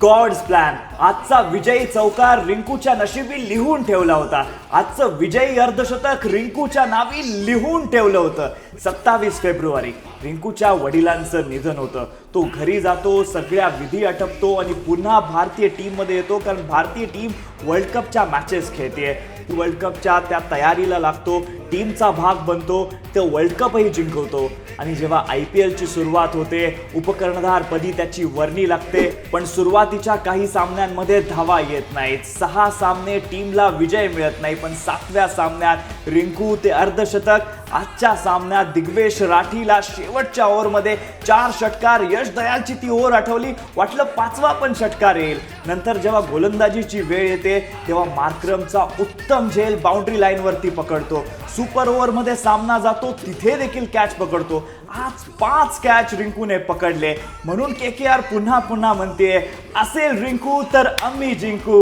God's plan. आजचा विजयी चौकार रिंकूच्या नशिबी लिहून ठेवला होता. आजचं विजयी अर्धशतक रिंकूच्या नावी लिहून ठेवलं होतं. 27 फेब्रुवारी रिंकूच्या वडिलांचं निधन होतं. तो घरी जातो, सगळ्या विधी आटपतो आणि पुन्हा भारतीय टीम मध्ये येतो, कारण भारतीय टीम वर्ल्ड कपच्या मॅचेस खेळते. वर्ल्ड कपच्या त्या तयारीला लागतो, टीमचा भाग बनतो, ते वर्ल्ड कपही जिंकवतो. आणि जेव्हा IPL ची सुरुवात होते, उपकर्णधारपदी त्याची वर्णी लागते. पण सुरुवातीच्या काही सामन्यांमध्ये धावा येत नाहीत. 6 सामने टीमला विजय मिळत नाही. पण 7व्या सामन्यात रिंकू ते अर्धशतक. आजच्या सामन्यात दिग्वेश राठीला शेवटच्या ओव्हरमध्ये 4 षटकार. यश दयालची ती ओव्हर आठवली, वाटलं 5वा पण षटकार येईल. नंतर जेव्हा गोलंदाजीची वेळ येते तेव्हा मार्क्रमचा उत्तम झेल बाउंड्री लाईनवरती पकडतो. सुपर ओव्हरमध्ये सामना जातो, तिथे देखील कॅच पकडतो. आज 5 कॅच रिंकूने पकडले. म्हणून KKR पुन्हा पुन्हा म्हणते, असेल रिंकू तर आम्ही जिंकू.